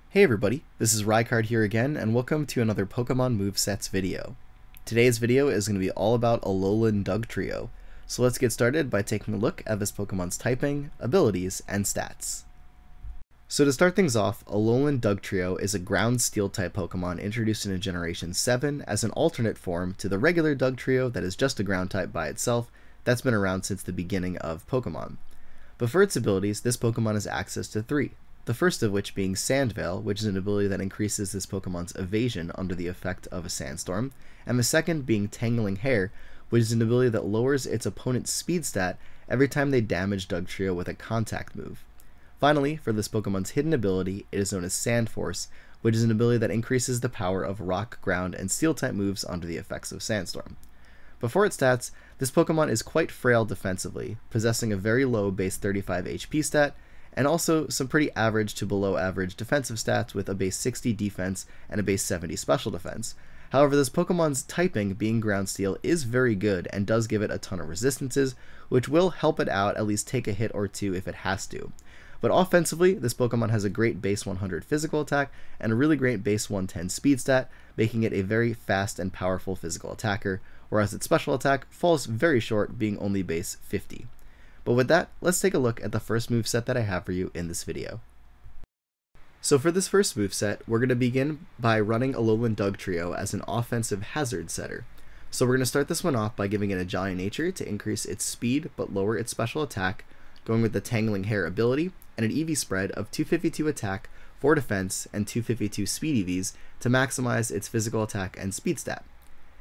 Hey everybody, this is Rykard here again, and welcome to another Pokemon Movesets video. Today's video is going to be all about Alolan Dugtrio, so let's get started by taking a look at this Pokemon's typing, abilities, and stats. So to start things off, Alolan Dugtrio is a ground steel type Pokemon introduced in Generation 7 as an alternate form to the regular Dugtrio that is just a ground type by itself that's been around since the beginning of Pokemon. But for its abilities, this Pokemon has access to 3. The first of which being Sand Veil, which is an ability that increases this Pokemon's evasion under the effect of a sandstorm, and the second being Tangling Hair, which is an ability that lowers its opponent's speed stat every time they damage Dugtrio with a contact move. Finally, for this Pokemon's hidden ability, it is known as Sand Force, which is an ability that increases the power of rock, ground, and steel type moves under the effects of Sandstorm. Before its stats, this Pokemon is quite frail defensively, possessing a very low base 35 HP stat, and also some pretty average to below average defensive stats with a base 60 defense and a base 70 special defense. However, this Pokemon's typing, being ground steel, is very good and does give it a ton of resistances, which will help it out at least take a hit or two if it has to. But offensively, this Pokemon has a great base 100 physical attack and a really great base 110 speed stat, making it a very fast and powerful physical attacker, whereas its special attack falls very short, being only base 50. But with that, let's take a look at the first moveset that I have for you in this video. So for this first moveset, we're going to begin by running Alolan Dugtrio as an offensive hazard setter. So we're going to start this one off by giving it a Jolly Nature to increase its speed but lower its special attack, going with the Tangling Hair ability, and an EV spread of 252 attack, 4 defense, and 252 speed EVs to maximize its physical attack and speed stat.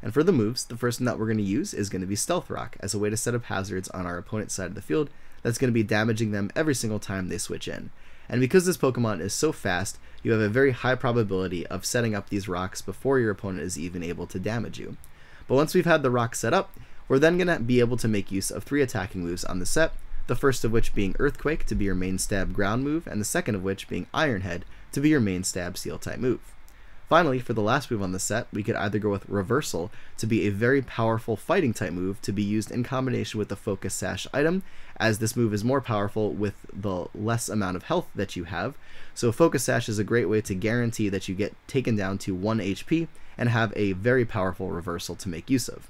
And for the moves, the first one that we're going to use is going to be Stealth Rock as a way to set up hazards on our opponent's side of the field that's going to be damaging them every single time they switch in. And because this Pokemon is so fast, you have a very high probability of setting up these rocks before your opponent is even able to damage you. But once we've had the rock set up, we're then going to be able to make use of 3 attacking moves on the set, the first of which being Earthquake to be your main stab ground move, and the second of which being Iron Head to be your main stab steel type move. Finally, for the last move on the set, we could either go with Reversal to be a very powerful fighting type move to be used in combination with the Focus Sash item, as this move is more powerful with the less amount of health that you have. So Focus Sash is a great way to guarantee that you get taken down to 1 HP and have a very powerful reversal to make use of.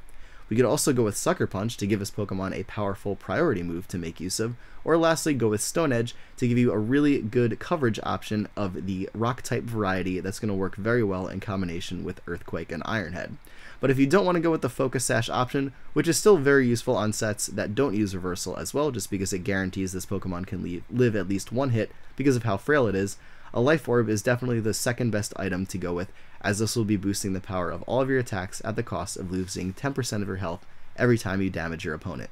We could also go with Sucker Punch to give this Pokemon a powerful priority move to make use of, or lastly go with Stone Edge to give you a really good coverage option of the rock type variety that's going to work very well in combination with Earthquake and Iron Head. But if you don't want to go with the Focus Sash option, which is still very useful on sets that don't use Reversal as well, just because it guarantees this Pokemon can live at least 1 hit because of how frail it is, a Life Orb is definitely the second best item to go with, as this will be boosting the power of all of your attacks at the cost of losing 10% of your health every time you damage your opponent.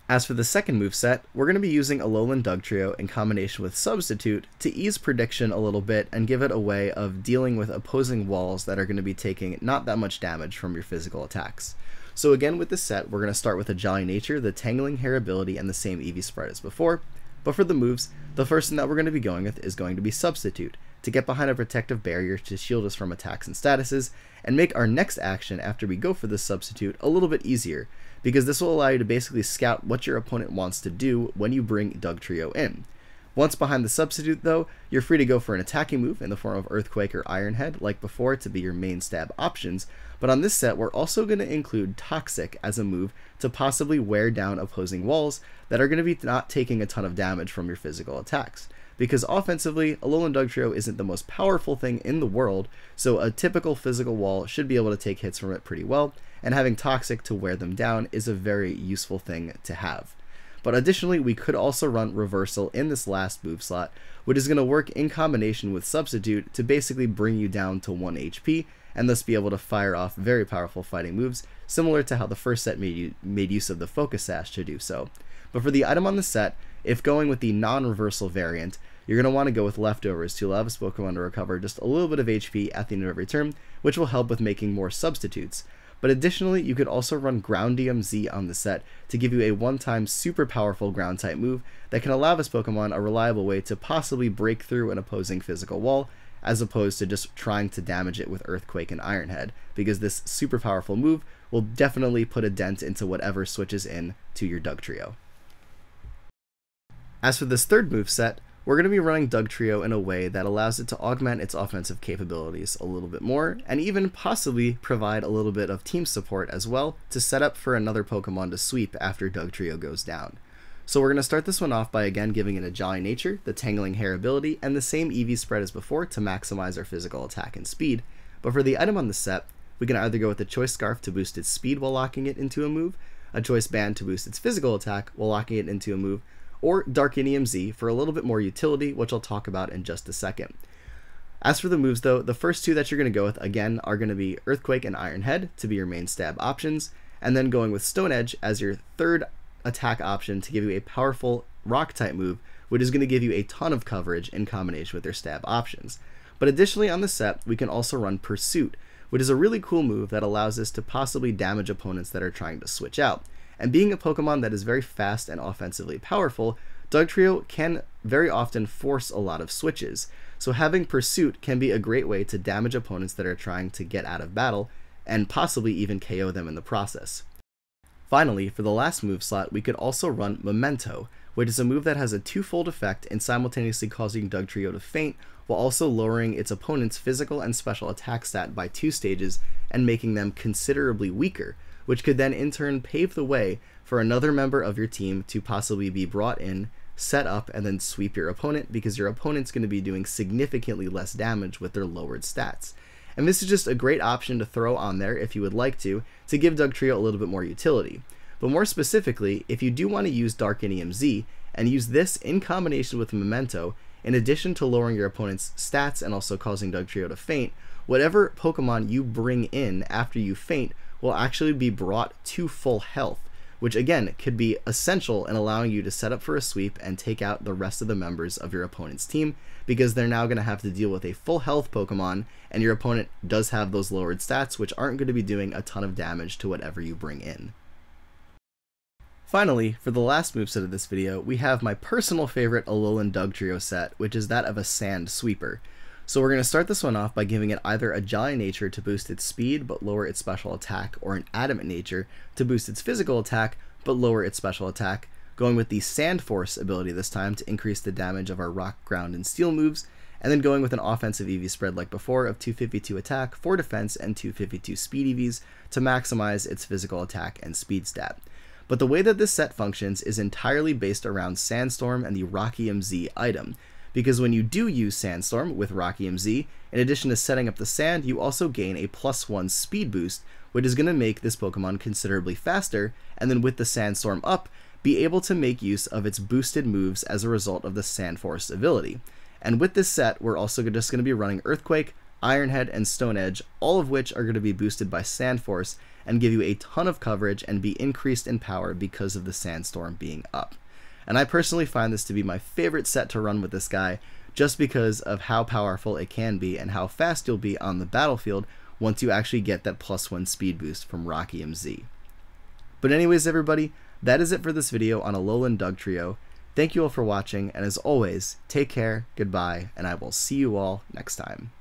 As for the second moveset, we're going to be using Alolan Dugtrio in combination with Substitute to ease prediction a little bit and give it a way of dealing with opposing walls that are going to be taking not that much damage from your physical attacks. So again, with this set, we're going to start with a Jolly Nature, the Tangling Hair ability, and the same EV spread as before. But for the moves, the first thing that we're going to be going with is going to be Substitute, to get behind a protective barrier to shield us from attacks and statuses, and make our next action after we go for this Substitute a little bit easier, because this will allow you to basically scout what your opponent wants to do when you bring Dugtrio in. Once behind the Substitute though, you're free to go for an attacking move in the form of Earthquake or Iron Head like before to be your main stab options, but on this set we're also going to include Toxic as a move to possibly wear down opposing walls that are going to be not taking a ton of damage from your physical attacks. Because offensively, Alolan Dugtrio isn't the most powerful thing in the world, so a typical physical wall should be able to take hits from it pretty well, and having Toxic to wear them down is a very useful thing to have. But additionally, we could also run Reversal in this last move slot, which is going to work in combination with Substitute to basically bring you down to 1 HP, and thus be able to fire off very powerful fighting moves, similar to how the first set made use of the Focus Sash to do so. But for the item on the set, if going with the non-reversal variant, you're going to want to go with Leftovers to allow this Pokemon to recover just a little bit of HP at the end of every turn, which will help with making more substitutes. But additionally, you could also run Groundium Z on the set to give you a one-time super powerful ground type move that can allow this Pokemon a reliable way to possibly break through an opposing physical wall, as opposed to just trying to damage it with Earthquake and Iron Head, because this super powerful move will definitely put a dent into whatever switches in to your Dugtrio. As for this third moveset, we're going to be running Dugtrio in a way that allows it to augment its offensive capabilities a little bit more, and even possibly provide a little bit of team support as well to set up for another Pokemon to sweep after Dugtrio goes down. So we're going to start this one off by again giving it a Jolly Nature, the Tangling Hair ability, and the same EV spread as before to maximize our physical attack and speed. But for the item on the set, we can either go with a Choice Scarf to boost its speed while locking it into a move, a Choice Band to boost its physical attack while locking it into a move, or Darkinium Z for a little bit more utility, which I'll talk about in just a second. As for the moves though, the first two that you're going to go with again are going to be Earthquake and Iron Head to be your main stab options, and then going with Stone Edge as your third attack option to give you a powerful rock type move, which is going to give you a ton of coverage in combination with their stab options. But additionally on the set, we can also run Pursuit, which is a really cool move that allows us to possibly damage opponents that are trying to switch out. And being a Pokemon that is very fast and offensively powerful, Dugtrio can very often force a lot of switches. So having Pursuit can be a great way to damage opponents that are trying to get out of battle, and possibly even KO them in the process. Finally, for the last move slot, we could also run Memento, which is a move that has a twofold effect in simultaneously causing Dugtrio to faint, while also lowering its opponent's physical and special attack stat by 2 stages and making them considerably weaker, which could then in turn pave the way for another member of your team to possibly be brought in, set up, and then sweep your opponent, because your opponent's going to be doing significantly less damage with their lowered stats. And this is just a great option to throw on there if you would like to give Dugtrio a little bit more utility. But more specifically, if you do want to use Darkinium Z and use this in combination with Memento, in addition to lowering your opponent's stats and also causing Dugtrio to faint, whatever Pokemon you bring in after you faint will actually be brought to full health, which again could be essential in allowing you to set up for a sweep and take out the rest of the members of your opponent's team, because they're now going to have to deal with a full health Pokemon, and your opponent does have those lowered stats, which aren't going to be doing a ton of damage to whatever you bring in. Finally, for the last moveset of this video, we have my personal favorite Alolan Dugtrio set, which is that of a Sand Sweeper. So we're going to start this one off by giving it either a Jolly Nature to boost its speed but lower its special attack, or an Adamant Nature to boost its physical attack but lower its special attack, going with the Sand Force ability this time to increase the damage of our Rock, Ground, and Steel moves, and then going with an offensive EV spread like before of 252 attack, 4 defense, and 252 speed EVs to maximize its physical attack and speed stat. But the way that this set functions is entirely based around Sandstorm and the Rockium Z item, because when you do use Sandstorm with Rockium Z, in addition to setting up the sand, you also gain a +1 speed boost, which is going to make this Pokemon considerably faster, and then with the Sandstorm up, be able to make use of its boosted moves as a result of the Sand Force ability. And with this set, we're also just going to be running Earthquake, Iron Head, and Stone Edge, all of which are going to be boosted by Sand Force and give you a ton of coverage and be increased in power because of the Sandstorm being up. And I personally find this to be my favorite set to run with this guy, just because of how powerful it can be and how fast you'll be on the battlefield once you actually get that +1 speed boost from Rockium Z. But anyways everybody, that is it for this video on Alolan Dugtrio. Thank you all for watching, and as always, take care, goodbye, and I will see you all next time.